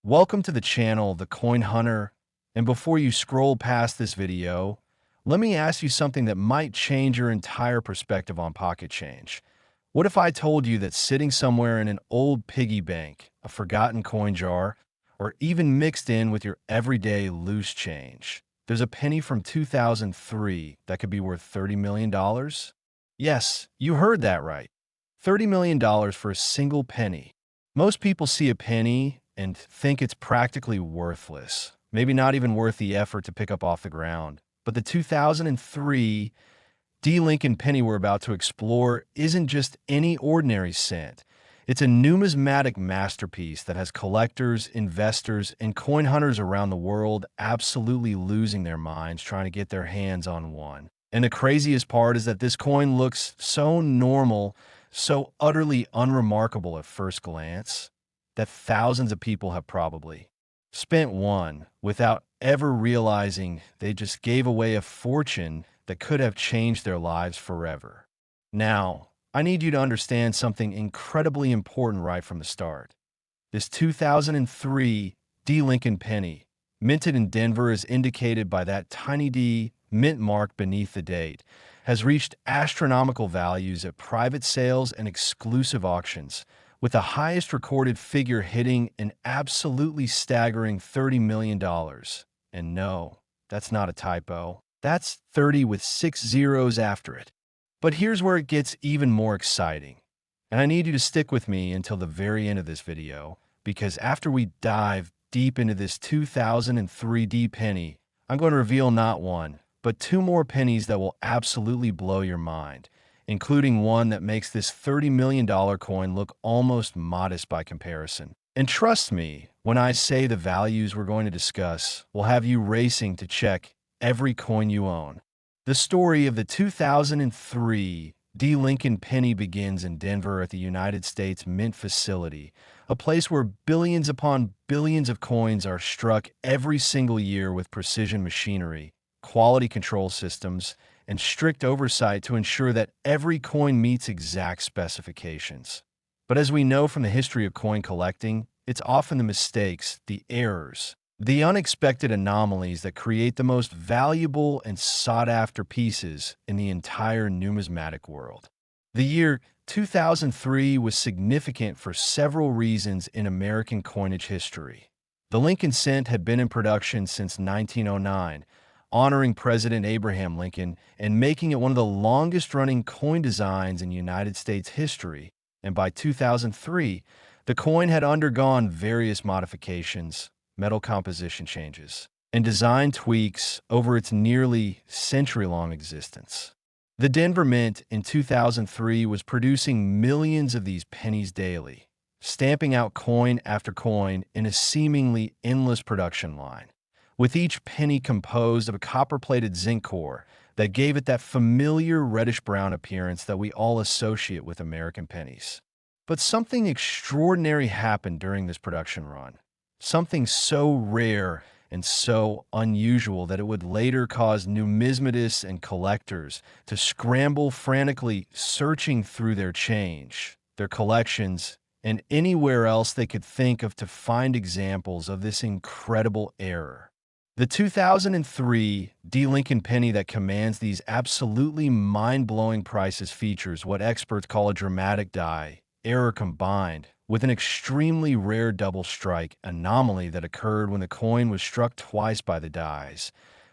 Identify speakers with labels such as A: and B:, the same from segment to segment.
A: Welcome to the channel, The Coin Hunter, and before you scroll past this video, let me ask you something that might change your entire perspective on pocket change. What if I told you that sitting somewhere in an old piggy bank, a forgotten coin jar, or even mixed in with your everyday loose change, there's a penny from 2003 that could be worth $30 million? Yes, you heard that right. $30 million for a single penny. Most people see a penny and think it's practically worthless, maybe not even worth the effort to pick up off the ground. But the 2003 Lincoln Penny we're about to explore isn't just any ordinary cent. It's a numismatic masterpiece that has collectors, investors, and coin hunters around the world absolutely losing their minds trying to get their hands on one. And the craziest part is that this coin looks so normal, so utterly unremarkable at first glance, that thousands of people have probably spent one without ever realizing they just gave away a fortune that could have changed their lives forever. Now, I need you to understand something incredibly important right from the start. This 2003 Lincoln Penny, minted in Denver as indicated by that tiny D mint mark beneath the date, has reached astronomical values at private sales and exclusive auctions, with the highest recorded figure hitting an absolutely staggering $30 million. And no, that's not a typo. That's 30 with 6 zeros after it. But here's where it gets even more exciting. And I need you to stick with me until the very end of this video, because after we dive deep into this 2003 penny, I'm going to reveal not one, but two more pennies that will absolutely blow your mind, including one that makes this $30 million coin look almost modest by comparison. And trust me, when I say the values we're going to discuss will have you racing to check every coin you own. The story of the 2003 Lincoln Penny begins in Denver at the United States Mint facility, a place where billions upon billions of coins are struck every single year with precision machinery, quality control systems, and strict oversight to ensure that every coin meets exact specifications. But as we know from the history of coin collecting, it's often the mistakes, the errors, the unexpected anomalies that create the most valuable and sought-after pieces in the entire numismatic world. The year 2003 was significant for several reasons in American coinage history. The Lincoln cent had been in production since 1909, honoring President Abraham Lincoln and making it one of the longest-running coin designs in United States history. And by 2003, the coin had undergone various modifications, metal composition changes, and design tweaks over its nearly century-long existence. The Denver Mint in 2003 was producing millions of these pennies daily, stamping out coin after coin in a seemingly endless production line, with each penny composed of a copper-plated zinc core that gave it that familiar reddish-brown appearance that we all associate with American pennies. But something extraordinary happened during this production run, something so rare and so unusual that it would later cause numismatists and collectors to scramble frantically searching through their change, their collections, and anywhere else they could think of to find examples of this incredible error. The 2003 Lincoln Penny that commands these absolutely mind-blowing prices features what experts call a dramatic die error combined with an extremely rare double strike anomaly that occurred when the coin was struck twice by the dies,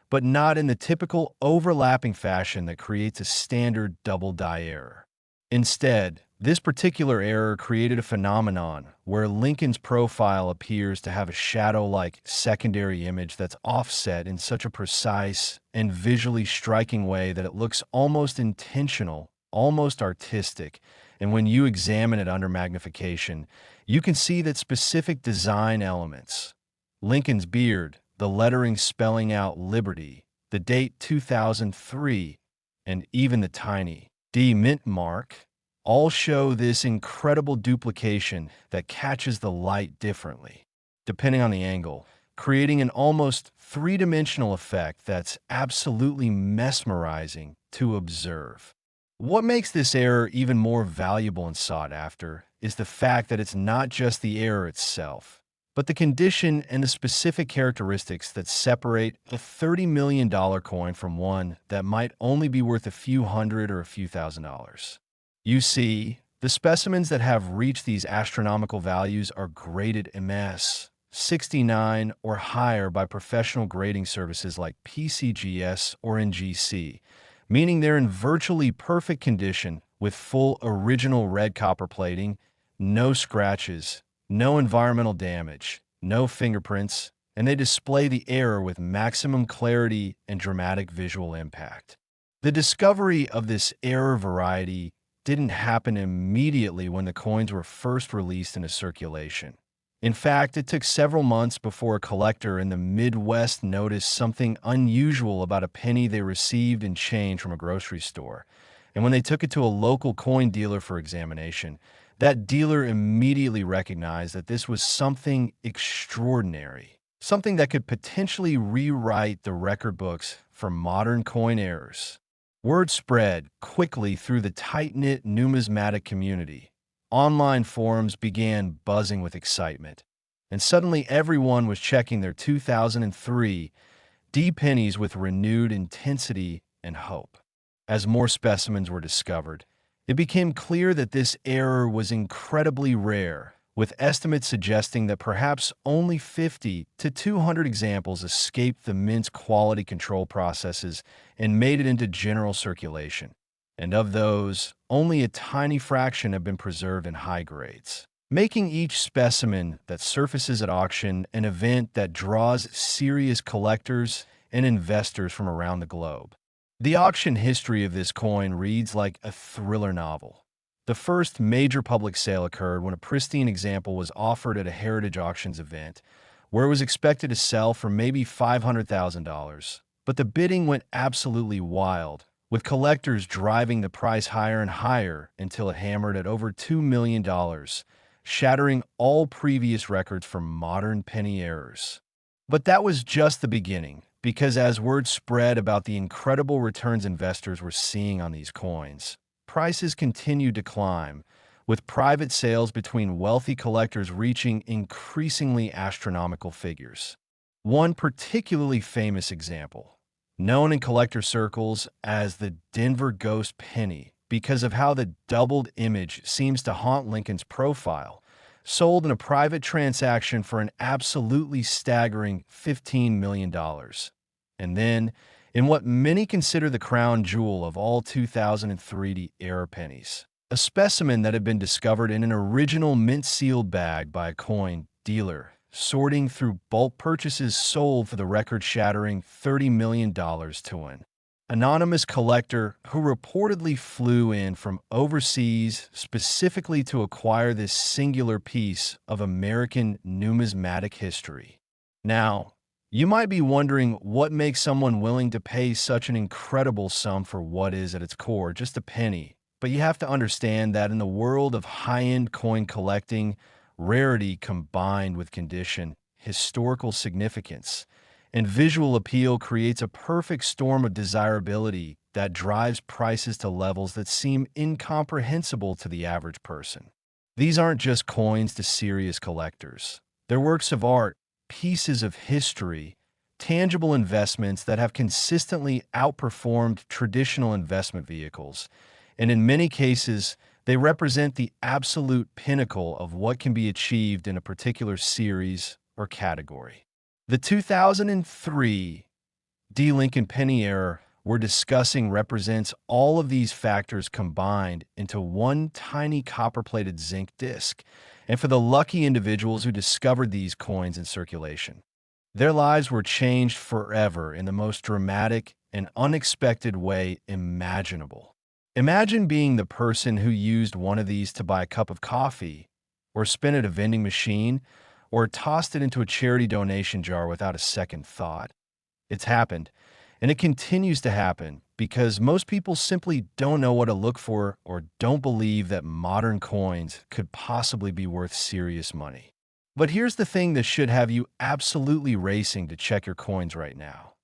A: but not in the typical overlapping fashion that creates a standard double die error. Instead, this particular error created a phenomenon where Lincoln's profile appears to have a shadow-like secondary image that's offset in such a precise and visually striking way that it looks almost intentional, almost artistic, and when you examine it under magnification, you can see that specific design elements, Lincoln's beard, the lettering spelling out Liberty, the date 2003, and even the tiny D mint mark, all show this incredible duplication that catches the light differently, depending on the angle, creating an almost three-dimensional effect that's absolutely mesmerizing to observe. What makes this error even more valuable and sought after is the fact that it's not just the error itself. but the condition and the specific characteristics that separate a $30 million coin from one that might only be worth a few hundred or a few $1,000s. You see, the specimens that have reached these astronomical values are graded MS 69 or higher by professional grading services like PCGS or NGC, meaning they're in virtually perfect condition with full original red copper plating, no scratches, no environmental damage, no fingerprints, and they display the error with maximum clarity and dramatic visual impact. The discovery of this error variety didn't happen immediately when the coins were first released into circulation. In fact, it took several months before a collector in the Midwest noticed something unusual about a penny they received in change from a grocery store. And when they took it to a local coin dealer for examination, that dealer immediately recognized that this was something extraordinary, something that could potentially rewrite the record books for modern coin errors. Word spread quickly through the tight-knit numismatic community. Online forums began buzzing with excitement, and suddenly everyone was checking their 2003 D pennies with renewed intensity and hope. As more specimens were discovered, it became clear that this error was incredibly rare, with estimates suggesting that perhaps only 50 to 200 examples escaped the mint's quality control processes and made it into general circulation. And of those, only a tiny fraction have been preserved in high grades, making each specimen that surfaces at auction an event that draws serious collectors and investors from around the globe. The auction history of this coin reads like a thriller novel. The first major public sale occurred when a pristine example was offered at a Heritage Auctions event, where it was expected to sell for maybe $500,000. But the bidding went absolutely wild, with collectors driving the price higher and higher until it hammered at over $2 million, shattering all previous records for modern penny errors. But that was just the beginning, because as word spread about the incredible returns investors were seeing on these coins, prices continued to climb, with private sales between wealthy collectors reaching increasingly astronomical figures. One particularly famous example, known in collector circles as the Denver Ghost Penny because of how the doubled image seems to haunt Lincoln's profile, sold in a private transaction for an absolutely staggering $15 million. And then, in what many consider the crown jewel of all 2003 era pennies, a specimen that had been discovered in an original mint-sealed bag by a coin dealer, sorting through bulk purchases sold for the record-shattering $30 million to an anonymous collector who reportedly flew in from overseas specifically to acquire this singular piece of American numismatic history. Now, you might be wondering what makes someone willing to pay such an incredible sum for what is, at its core, just a penny. But you have to understand that in the world of high-end coin collecting, rarity combined with condition, historical significance, and visual appeal creates a perfect storm of desirability that drives prices to levels that seem incomprehensible to the average person. These aren't just coins to serious collectors. They're works of art, pieces of history, tangible investments that have consistently outperformed traditional investment vehicles, and in many cases, they represent the absolute pinnacle of what can be achieved in a particular series or category. The 2003 D. Lincoln Penny error we're discussing represents all of these factors combined into one tiny copper-plated zinc disc, and for the lucky individuals who discovered these coins in circulation, their lives were changed forever in the most dramatic and unexpected way imaginable. Imagine being the person who used one of these to buy a cup of coffee, or spin at a vending machine, or tossed it into a charity donation jar without a second thought. It's happened, and it continues to happen because most people simply don't know what to look for or don't believe that modern coins could possibly be worth serious money. But here's the thing that should have you absolutely racing to check your coins right now.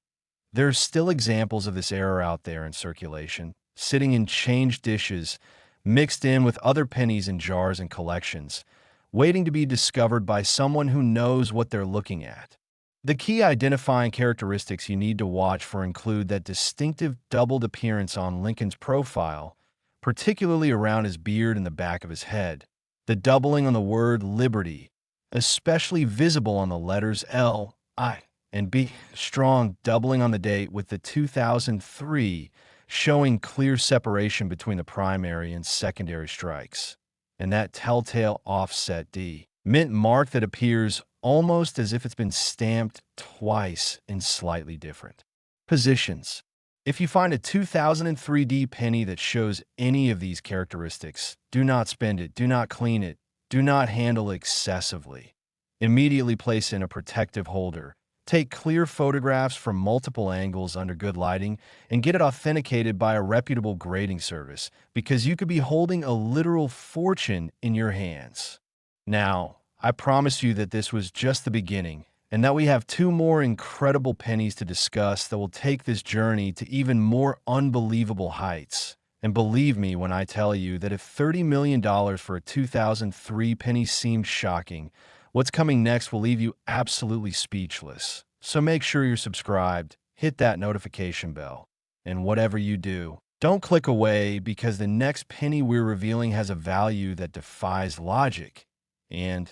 A: There's still examples of this error out there in circulation, sitting in change dishes, mixed in with other pennies in jars and collections, waiting to be discovered by someone who knows what they're looking at. The key identifying characteristics you need to watch for include that distinctive doubled appearance on Lincoln's profile, particularly around his beard and the back of his head, the doubling on the word liberty, especially visible on the letters L, I, and B, strong doubling on the date with the 2003, showing clear separation between the primary and secondary strikes, and that telltale offset D, mint mark that appears almost as if it's been stamped twice in slightly different positions. If you find a 2003 D penny that shows any of these characteristics, do not spend it, do not clean it, do not handle excessively. Immediately place in a protective holder. Take clear photographs from multiple angles under good lighting and get it authenticated by a reputable grading service, because you could be holding a literal fortune in your hands. Now, I promise you that this was just the beginning, and that we have 2 more incredible pennies to discuss that will take this journey to even more unbelievable heights. And believe me when I tell you that if $30 million for a 2003 penny seemed shocking, what's coming next will leave you absolutely speechless. So make sure you're subscribed, hit that notification bell, and whatever you do, don't click away, because the next penny we're revealing has a value that defies logic. And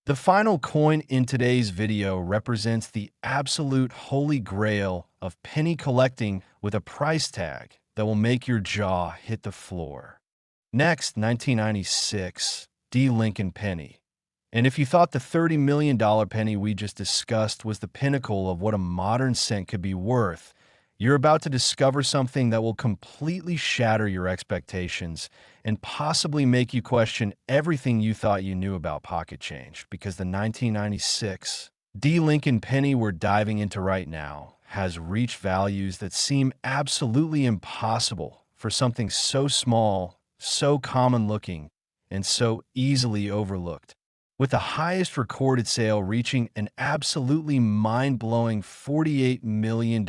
A: the final coin in today's video represents the absolute holy grail of penny collecting, with a price tag that will make your jaw hit the floor. Next, 1996 D Lincoln Penny. And if you thought the $30 million penny we just discussed was the pinnacle of what a modern cent could be worth, you're about to discover something that will completely shatter your expectations and possibly make you question everything you thought you knew about pocket change, because the 1996 D Lincoln Penny we're diving into right now has reached values that seem absolutely impossible for something so small, so common-looking, and so easily overlooked, with the highest recorded sale reaching an absolutely mind-blowing $48 million.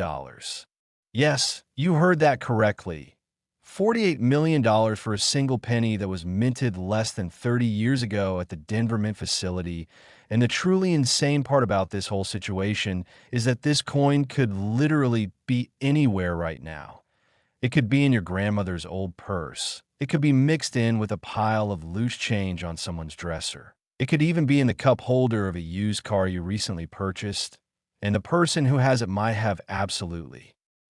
A: Yes, you heard that correctly. $48 million for a single penny that was minted less than 30 years ago at the Denver Mint facility. And the truly insane part about this whole situation is that this coin could literally be anywhere right now. It could be in your grandmother's old purse. It could be mixed in with a pile of loose change on someone's dresser. It could even be in the cup holder of a used car you recently purchased. And the person who has it might have absolutely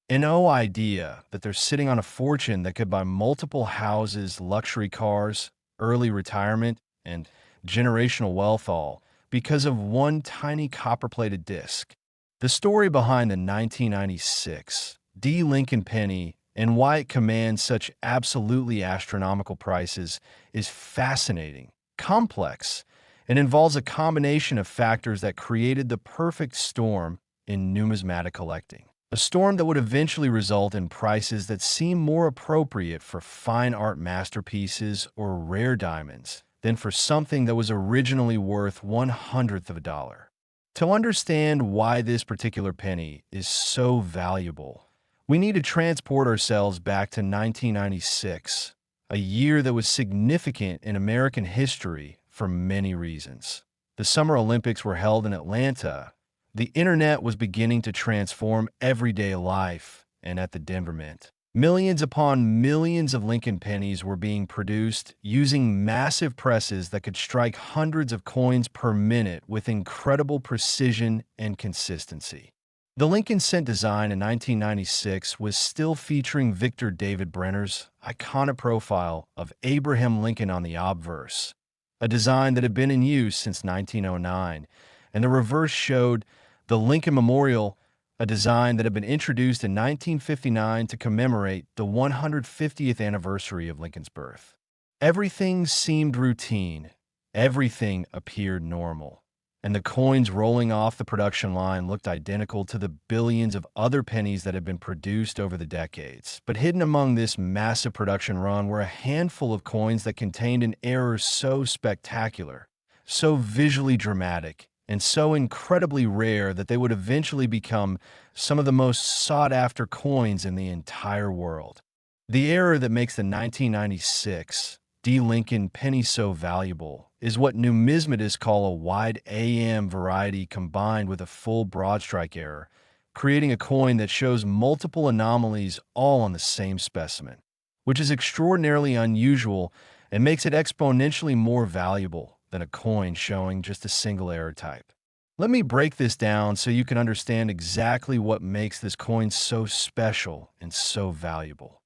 A: no idea that they're sitting on a fortune that could buy multiple houses, luxury cars, early retirement, and generational wealth, all because of one tiny copper-plated disc. The story behind the 1996 D Lincoln Penny and why it commands such absolutely astronomical prices is fascinating, complex, and involves a combination of factors that created the perfect storm in numismatic collecting. A storm that would eventually result in prices that seem more appropriate for fine art masterpieces or rare diamonds than for something that was originally worth 1/100th of a dollar. To understand why this particular penny is so valuable, we need to transport ourselves back to 1996, a year that was significant in American history for many reasons. The Summer Olympics were held in Atlanta. The internet was beginning to transform everyday life, and at the Denver Mint, millions upon millions of Lincoln pennies were being produced using massive presses that could strike hundreds of coins per minute with incredible precision and consistency. The Lincoln cent design in 1996 was still featuring Victor David Brenner's iconic profile of Abraham Lincoln on the obverse, a design that had been in use since 1909, and the reverse showed the Lincoln Memorial, a design that had been introduced in 1959 to commemorate the 150th anniversary of Lincoln's birth. Everything seemed routine. Everything appeared normal. And the coins rolling off the production line looked identical to the billions of other pennies that had been produced over the decades. But hidden among this massive production run were a handful of coins that contained an error so spectacular, so visually dramatic, and so incredibly rare that they would eventually become some of the most sought-after coins in the entire world. The error that makes the 1996 D. Lincoln Penny so valuable is what numismatists call a wide AM variety combined with a full broadstrike error, creating a coin that shows multiple anomalies all on the same specimen, which is extraordinarily unusual and makes it exponentially more valuable than a coin showing just a single error type. Let me break this down so you can understand exactly what makes this coin so special and so valuable.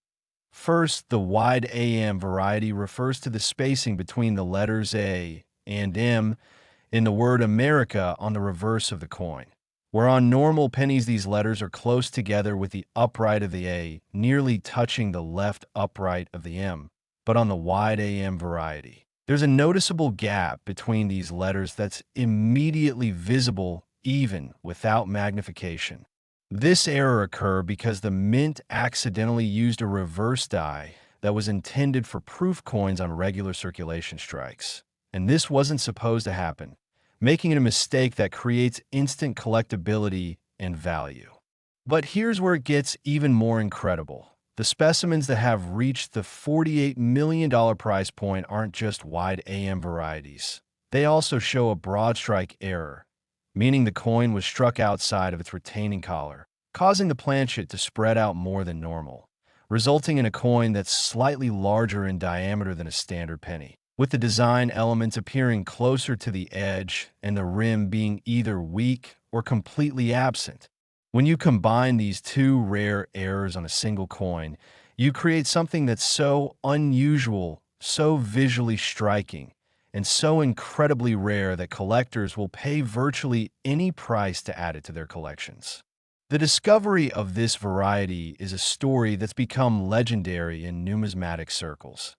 A: First, the wide AM variety refers to the spacing between the letters A and M in the word America on the reverse of the coin. Where on normal pennies these letters are close together with the upright of the A nearly touching the left upright of the M, but on the wide AM variety, there's a noticeable gap between these letters that's immediately visible even without magnification. This error occurred because the mint accidentally used a reverse die that was intended for proof coins on regular circulation strikes. And this wasn't supposed to happen, making it a mistake that creates instant collectability and value. But here's where it gets even more incredible. The specimens that have reached the $48 million price point aren't just wide AM varieties. They also show a broadstrike error, meaning the coin was struck outside of its retaining collar, causing the planchet to spread out more than normal, resulting in a coin that's slightly larger in diameter than a standard penny, with the design elements appearing closer to the edge and the rim being either weak or completely absent. When you combine these two rare errors on a single coin, you create something that's so unusual, so visually striking, and so incredibly rare that collectors will pay virtually any price to add it to their collections. The discovery of this variety is a story that's become legendary in numismatic circles.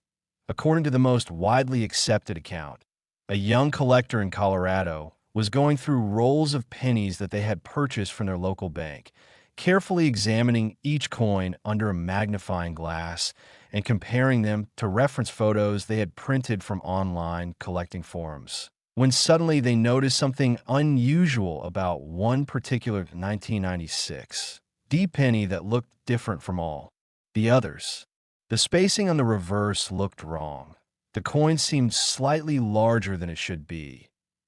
A: According to the most widely accepted account, a young collector in Colorado was going through rolls of pennies that they had purchased from their local bank, carefully examining each coin under a magnifying glass and comparing them to reference photos they had printed from online collecting forums, when suddenly they noticed something unusual about one particular 1996 D penny that looked different from all the others. The spacing on the reverse looked wrong. The coin seemed slightly larger than it should be,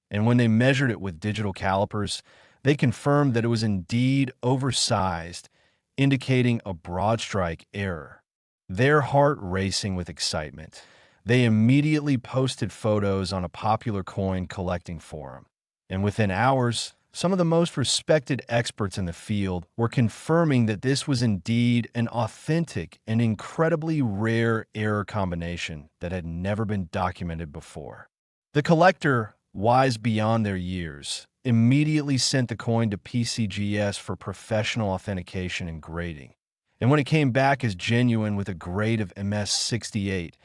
A: and when they measured it with digital calipers, they confirmed that it was indeed oversized, indicating a broadstrike error. Their heart racing with excitement, they immediately posted photos on a popular coin collecting forum, and within hours, some of the most respected experts in the field were confirming that this was indeed an authentic and incredibly rare error combination that had never been documented before. The collector, wise beyond their years, immediately sent the coin to PCGS for professional authentication and grading. And when it came back as genuine with a grade of MS68,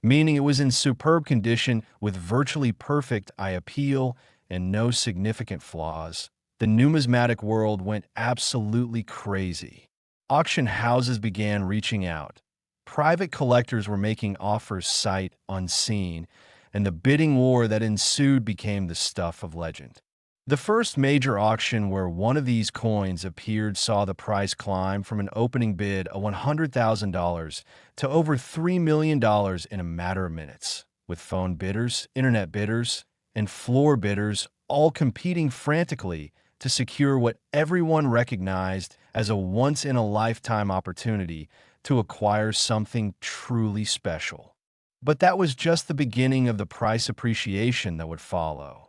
A: meaning it was in superb condition with virtually perfect eye appeal and no significant flaws, the numismatic world went absolutely crazy. Auction houses began reaching out. Private collectors were making offers sight unseen, and the bidding war that ensued became the stuff of legend. The first major auction where one of these coins appeared saw the price climb from an opening bid of $100,000 to over $3 million in a matter of minutes, with phone bidders, internet bidders, and floor bidders all competing frantically to secure what everyone recognized as a once-in-a-lifetime opportunity to acquire something truly special. But that was just the beginning of the price appreciation that would follow.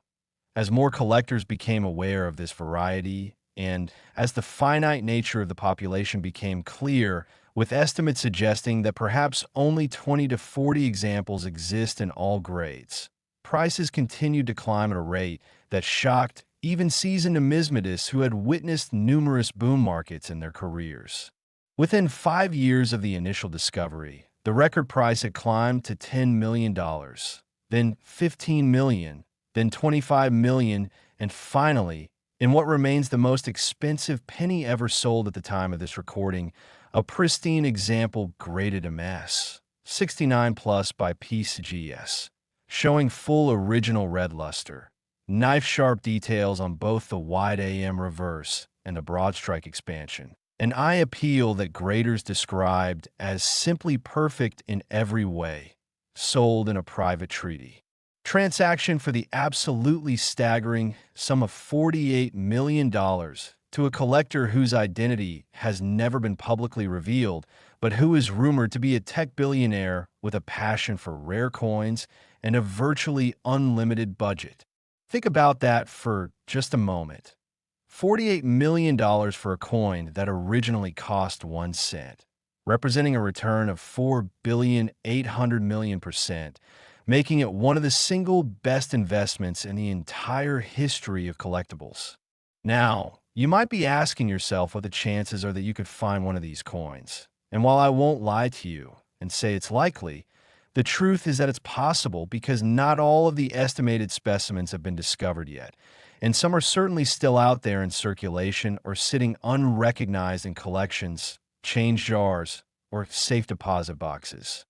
A: As more collectors became aware of this variety, and as the finite nature of the population became clear, with estimates suggesting that perhaps only 20 to 40 examples exist in all grades, prices continued to climb at a rate that shocked even seasoned numismatists who had witnessed numerous boom markets in their careers. Within 5 years of the initial discovery, the record price had climbed to $10 million, then $15 million, then $25 million, and finally, in what remains the most expensive penny ever sold at the time of this recording, a pristine example graded MS, 69 plus by PCGS, showing full original red luster, knife-sharp details on both the wide AM reverse and the broadstrike expansion, an eye appeal that graders described as simply perfect in every way. sold in a private treaty. Transaction for the absolutely staggering sum of $48 million to a collector whose identity has never been publicly revealed, but who is rumored to be a tech billionaire with a passion for rare coins and a virtually unlimited budget. Think about that for just a moment. $48 million for a coin that originally cost 1 cent, representing a return of 4,800,000,000%, making it one of the single best investments in the entire history of collectibles. Now, you might be asking yourself what the chances are that you could find one of these coins. And while I won't lie to you and say it's likely, the truth is that it's possible because not all of the estimated specimens have been discovered yet, and some are certainly still out there in circulation or sitting unrecognized in collections, change jars, or safe deposit boxes.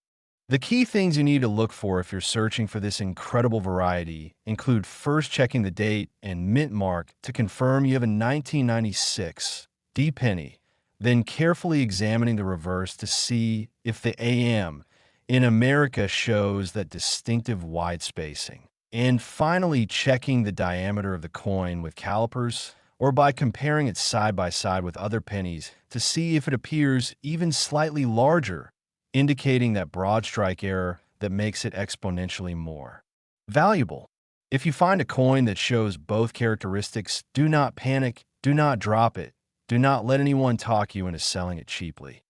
A: The key things you need to look for if you're searching for this incredible variety include first checking the date and mint mark to confirm you have a 1996 D penny, then carefully examining the reverse to see if the AM in America shows that distinctive wide spacing, and finally checking the diameter of the coin with calipers or by comparing it side by side with other pennies to see if it appears even slightly larger, indicating that broadstrike error that makes it exponentially more valuable. If you find a coin that shows both characteristics, do not panic, do not drop it, do not let anyone talk you into selling it cheaply.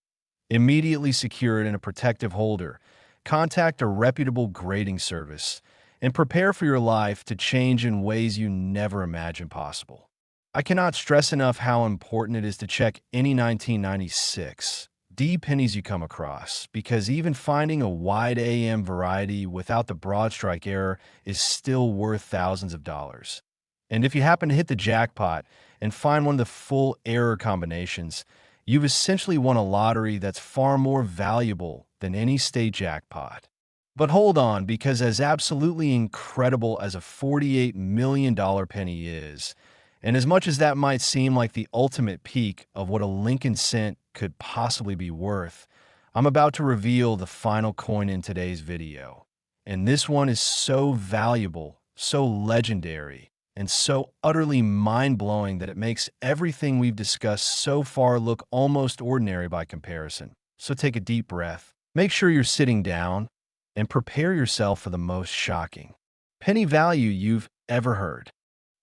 A: Immediately secure it in a protective holder, contact a reputable grading service, and prepare for your life to change in ways you never imagined possible. I cannot stress enough how important it is to check any 1996 D pennies you come across, because even finding a wide AM variety without the broadstrike error is still worth thousands of dollars. And if you happen to hit the jackpot and find one of the full error combinations, you've essentially won a lottery that's far more valuable than any state jackpot. But hold on, because as absolutely incredible as a $48 million penny is, and as much as that might seem like the ultimate peak of what a Lincoln cent could possibly be worth, I'm about to reveal the final coin in today's video. And this one is so valuable, so legendary, and so utterly mind-blowing that it makes everything we've discussed so far look almost ordinary by comparison. So take a deep breath, make sure you're sitting down, and prepare yourself for the most shocking penny value you've ever heard.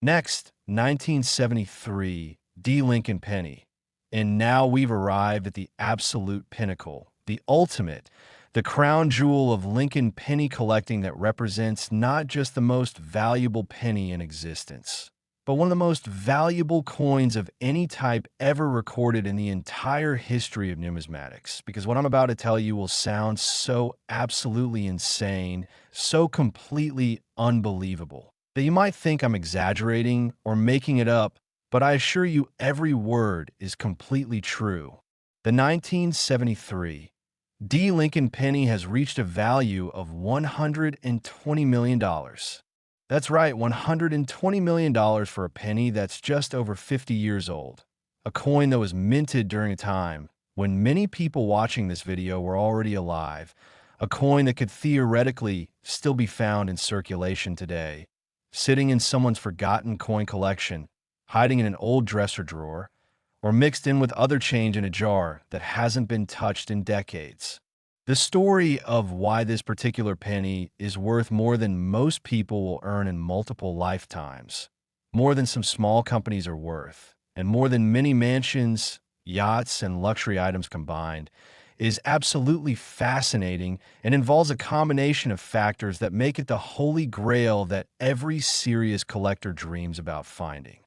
A: Next, 1973 D Lincoln Penny. And now we've arrived at the absolute pinnacle, the ultimate, the crown jewel of Lincoln penny collecting that represents not just the most valuable penny in existence, but one of the most valuable coins of any type ever recorded in the entire history of numismatics. Because what I'm about to tell you will sound so absolutely insane, so completely unbelievable, that you might think I'm exaggerating or making it up, but I assure you every word is completely true. The 1973 D Lincoln penny has reached a value of $120 million. That's right, $120 million for a penny that's just over 50 years old. A coin that was minted during a time when many people watching this video were already alive. A coin that could theoretically still be found in circulation today, sitting in someone's forgotten coin collection, hiding in an old dresser drawer, or mixed in with other change in a jar that hasn't been touched in decades. The story of why this particular penny is worth more than most people will earn in multiple lifetimes, more than some small companies are worth, and more than many mansions, yachts, and luxury items combined, is absolutely fascinating and involves a combination of factors that make it the holy grail that every serious collector dreams about finding.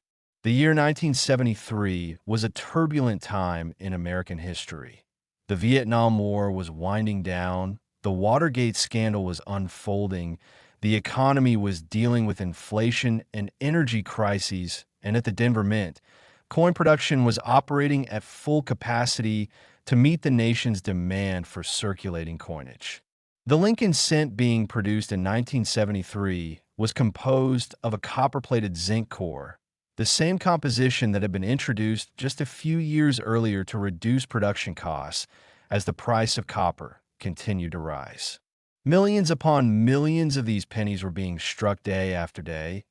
A: The year 1973 was a turbulent time in American history. The Vietnam War was winding down, the Watergate scandal was unfolding, the economy was dealing with inflation and energy crises, and at the Denver Mint, coin production was operating at full capacity to meet the nation's demand for circulating coinage. The Lincoln cent being produced in 1973 was composed of a copper-plated zinc core, the same composition that had been introduced just a few years earlier to reduce production costs as the price of copper continued to rise. Millions upon millions of these pennies were being struck day after day,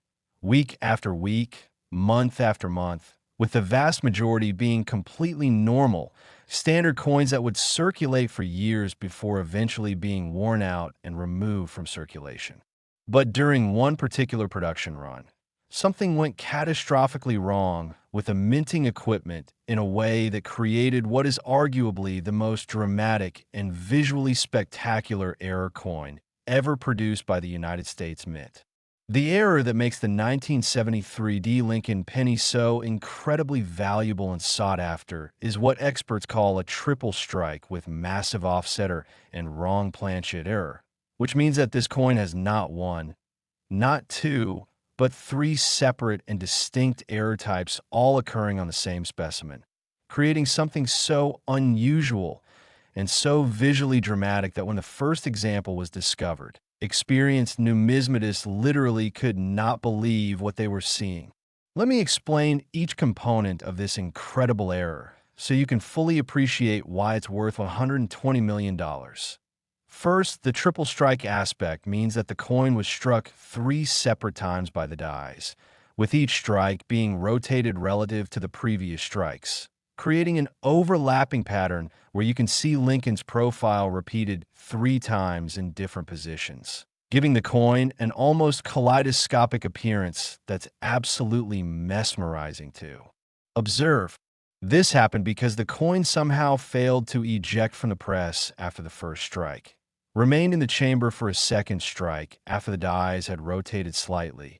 A: week after week, month after month, with the vast majority being completely normal, standard coins that would circulate for years before eventually being worn out and removed from circulation. But during one particular production run, something went catastrophically wrong with the minting equipment in a way that created what is arguably the most dramatic and visually spectacular error coin ever produced by the United States Mint. The error that makes the 1973 Lincoln Penny so incredibly valuable and sought after is what experts call a triple strike with massive offsetter and wrong planchet error, which means that this coin has not one, not two, but three separate and distinct error types all occurring on the same specimen, creating something so unusual and so visually dramatic that when the first example was discovered, experienced numismatists literally could not believe what they were seeing. Let me explain each component of this incredible error so you can fully appreciate why it's worth $120 million. First, the triple strike aspect means that the coin was struck 3 separate times by the dies, with each strike being rotated relative to the previous strikes, creating an overlapping pattern where you can see Lincoln's profile repeated 3 times in different positions, giving the coin an almost kaleidoscopic appearance that's absolutely mesmerizing too. Observe, this happened because the coin somehow failed to eject from the press after the first strike, remained in the chamber for a second strike after the dies had rotated slightly,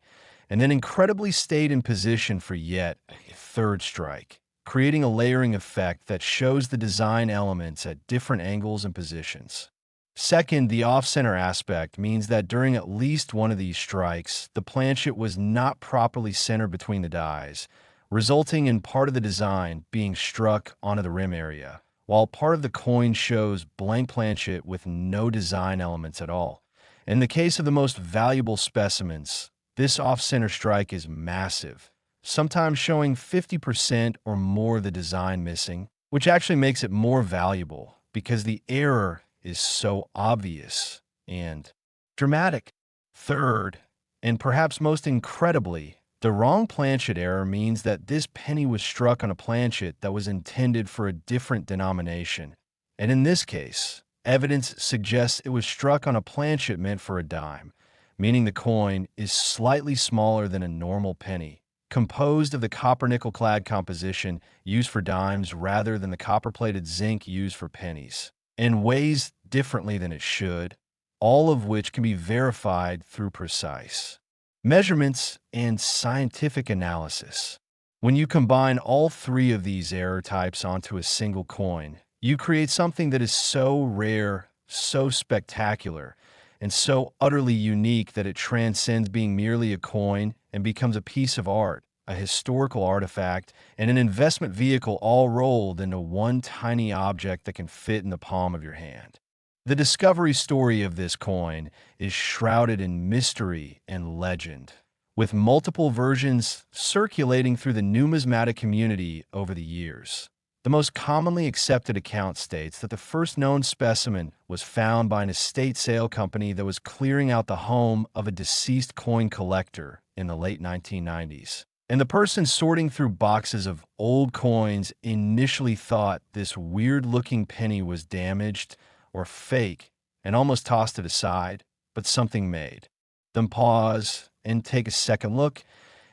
A: and then incredibly stayed in position for yet a third strike, creating a layering effect that shows the design elements at different angles and positions. Second, the off-center aspect means that during at least one of these strikes, the planchet was not properly centered between the dies, resulting in part of the design being struck onto the rim area, while part of the coin shows blank planchet with no design elements at all. In the case of the most valuable specimens, this off-center strike is massive, sometimes showing 50% or more of the design missing, which actually makes it more valuable because the error is so obvious and dramatic. Third, and perhaps most incredibly, the wrong planchet error means that this penny was struck on a planchet that was intended for a different denomination. And in this case, evidence suggests it was struck on a planchet meant for a dime, meaning the coin is slightly smaller than a normal penny, composed of the copper-nickel clad composition used for dimes rather than the copper-plated zinc used for pennies, and weighs differently than it should, all of which can be verified through precise measurements and scientific analysis. When you combine all 3 of these error types onto a single coin, you create something that is so rare, so spectacular, and so utterly unique that it transcends being merely a coin and becomes a piece of art, a historical artifact, and an investment vehicle all rolled into one tiny object that can fit in the palm of your hand. The discovery story of this coin is shrouded in mystery and legend, with multiple versions circulating through the numismatic community over the years. The most commonly accepted account states that the first known specimen was found by an estate sale company that was clearing out the home of a deceased coin collector in the late 1990s. And the person sorting through boxes of old coins initially thought this weird-looking penny was damaged or fake and almost tossed it aside, but something made them pause and take a second look,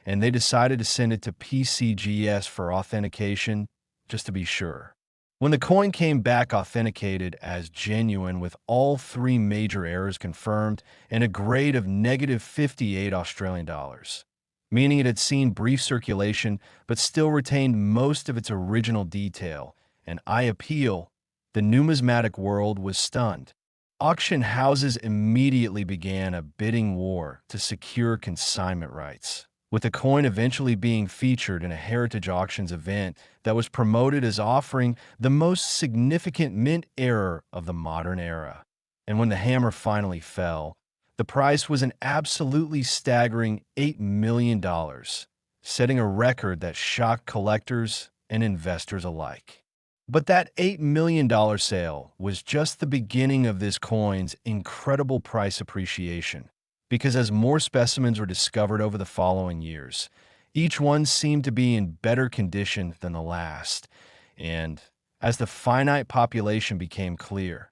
A: and they decided to send it to PCGS for authentication just to be sure. When the coin came back authenticated as genuine with all 3 major errors confirmed and a grade of -58 Australian dollars, meaning it had seen brief circulation but still retained most of its original detail, and I appeal, the numismatic world was stunned. Auction houses immediately began a bidding war to secure consignment rights, with the coin eventually being featured in a Heritage Auctions event that was promoted as offering the most significant mint error of the modern era. And when the hammer finally fell, the price was an absolutely staggering $8 million, setting a record that shocked collectors and investors alike. But that $8 million sale was just the beginning of this coin's incredible price appreciation, because as more specimens were discovered over the following years, each one seemed to be in better condition than the last. And as the finite population became clear,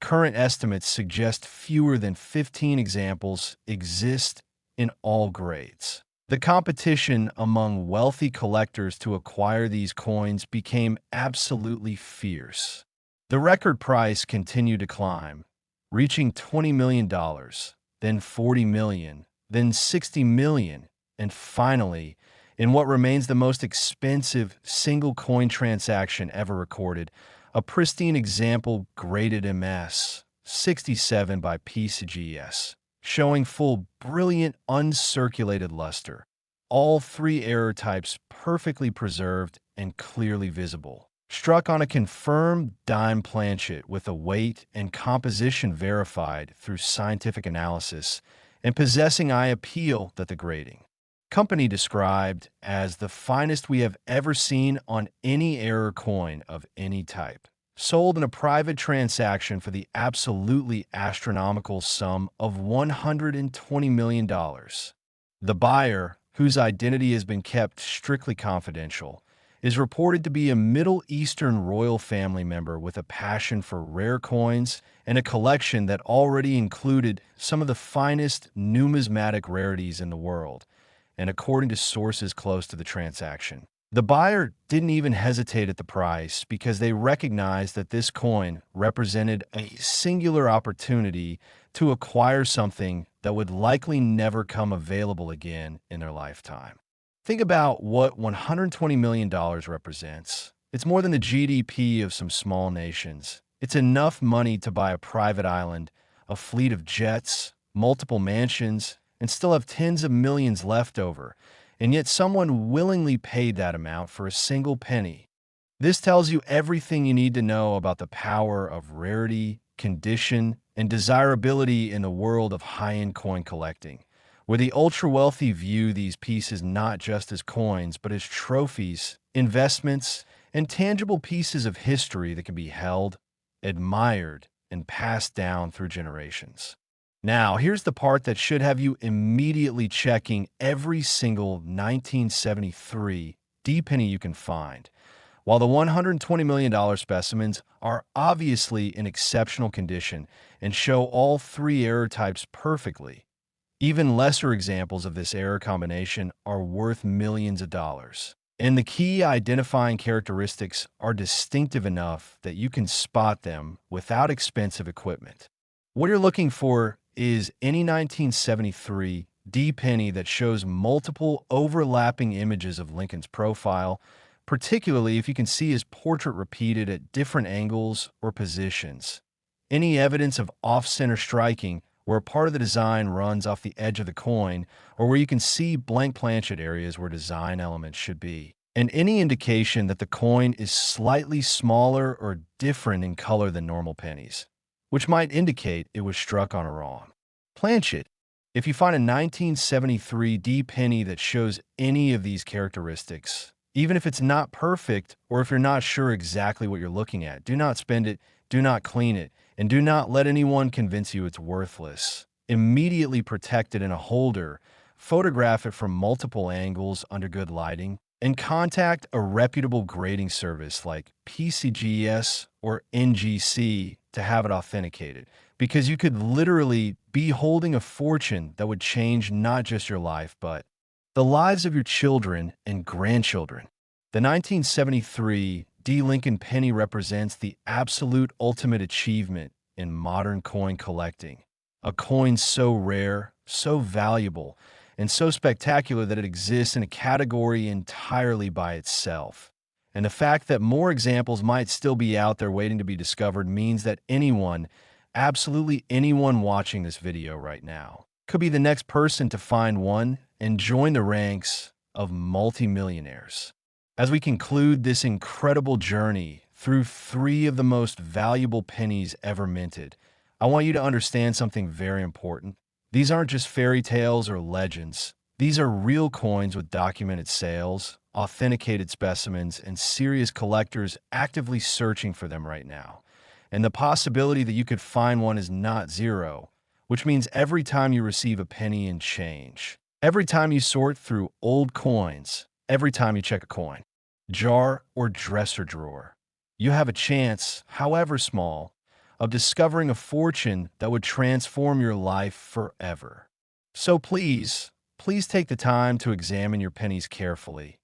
A: current estimates suggest fewer than 15 examples exist in all grades. The competition among wealthy collectors to acquire these coins became absolutely fierce. The record price continued to climb, reaching $20 million, then $40 million, then $60 million, and finally, in what remains the most expensive single coin transaction ever recorded, a pristine example graded MS 67 by PCGS, showing full, brilliant, uncirculated luster. All three error types perfectly preserved and clearly visible. Struck on a confirmed dime planchet with a weight and composition verified through scientific analysis, and possessing eye appeal that the grading. Company described as the finest we have ever seen on any error coin of any type. Sold in a private transaction for the absolutely astronomical sum of $120 million. The buyer, whose identity has been kept strictly confidential, is reported to be a Middle Eastern royal family member with a passion for rare coins and a collection that already included some of the finest numismatic rarities in the world, and according to sources close to the transaction. The buyer didn't even hesitate at the price because they recognized that this coin represented a singular opportunity to acquire something that would likely never come available again in their lifetime. Think about what $120 million represents. It's more than the GDP of some small nations. It's enough money to buy a private island, a fleet of jets, multiple mansions, and still have tens of millions left over. And yet someone willingly paid that amount for a single penny. This tells you everything you need to know about the power of rarity, condition, and desirability in the world of high-end coin collecting, where the ultra-wealthy view these pieces not just as coins, but as trophies, investments, and tangible pieces of history that can be held, admired, and passed down through generations. Now, here's the part that should have you immediately checking every single 1973 D penny you can find. While the $120 million specimens are obviously in exceptional condition and show all three error types perfectly, even lesser examples of this error combination are worth millions of dollars. And the key identifying characteristics are distinctive enough that you can spot them without expensive equipment. What you're looking for is any 1973 D penny that shows multiple overlapping images of Lincoln's profile, particularly if you can see his portrait repeated at different angles or positions. Any evidence of off-center striking where part of the design runs off the edge of the coin, or where you can see blank planchet areas where design elements should be. And any indication that the coin is slightly smaller or different in color than normal pennies, which might indicate it was struck on a wrong planchet. If you find a 1973 D penny that shows any of these characteristics, even if it's not perfect or if you're not sure exactly what you're looking at, do not spend it, do not clean it, and do not let anyone convince you it's worthless. Immediately protect it in a holder, photograph it from multiple angles under good lighting, and contact a reputable grading service like PCGS or NGC to have it authenticated, because you could literally be holding a fortune that would change not just your life, but the lives of your children and grandchildren. The 1973 D. Lincoln Penny represents the absolute ultimate achievement in modern coin collecting. A coin so rare, so valuable, and so spectacular that it exists in a category entirely by itself. And the fact that more examples might still be out there waiting to be discovered means that anyone, absolutely anyone watching this video right now, could be the next person to find one and join the ranks of multimillionaires. As we conclude this incredible journey through three of the most valuable pennies ever minted, I want you to understand something very important. These aren't just fairy tales or legends. These are real coins with documented sales, authenticated specimens, and serious collectors actively searching for them right now. And the possibility that you could find one is not zero, which means every time you receive a penny in change, every time you sort through old coins, every time you check a coin, jar, or dresser drawer, you have a chance, however small, of discovering a fortune that would transform your life forever. So please take the time to examine your pennies carefully.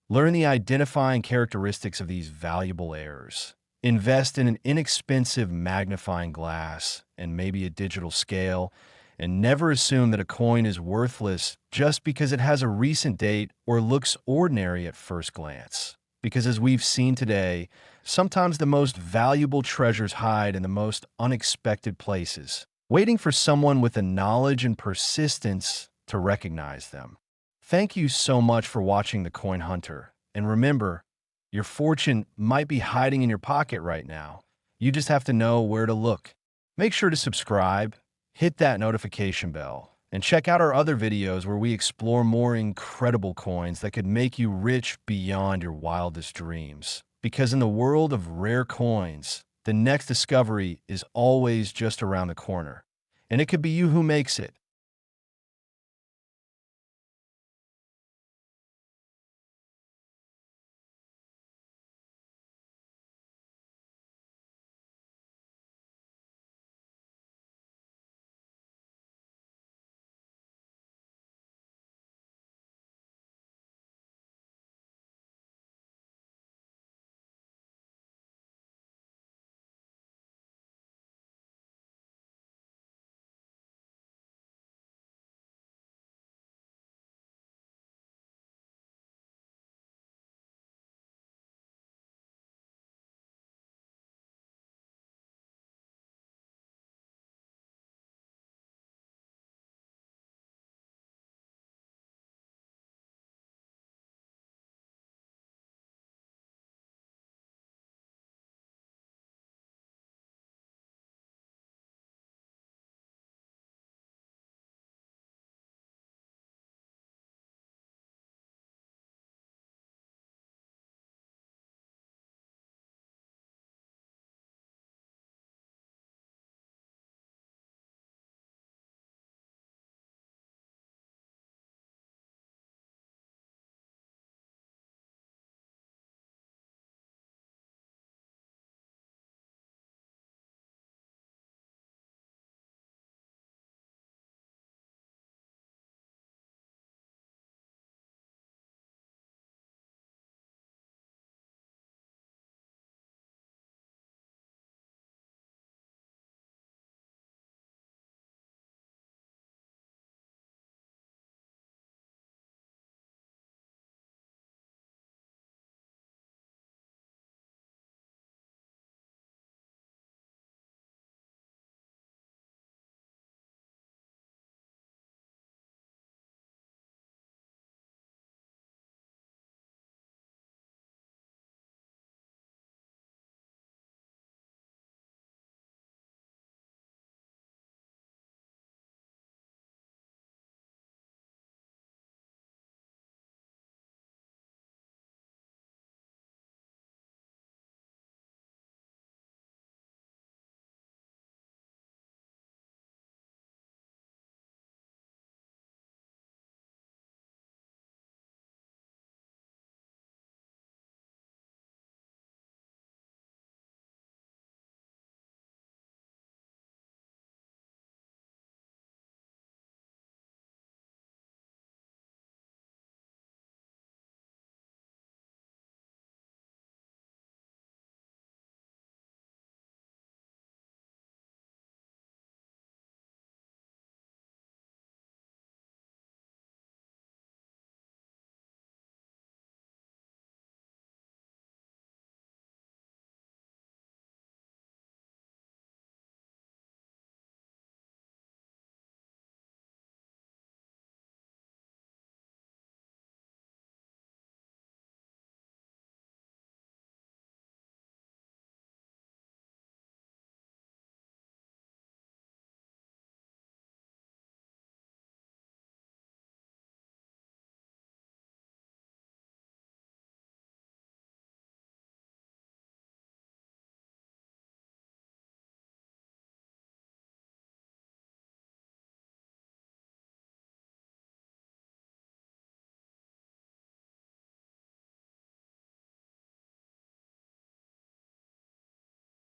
A: Learn the identifying characteristics of these valuable heirs. Invest in an inexpensive magnifying glass and maybe a digital scale, and never assume that a coin is worthless just because it has a recent date or looks ordinary at first glance. Because as we've seen today, sometimes the most valuable treasures hide in the most unexpected places, waiting for someone with the knowledge and persistence to recognize them. Thank you so much for watching The Coin Hunter, and remember, your fortune might be hiding in your pocket right now. You just have to know where to look. Make sure to subscribe, hit that notification bell, and check out our other videos where we explore more incredible coins that could make you rich beyond your wildest dreams. Because in the world of rare coins, the next discovery is always just around the corner. And it could be you who makes it.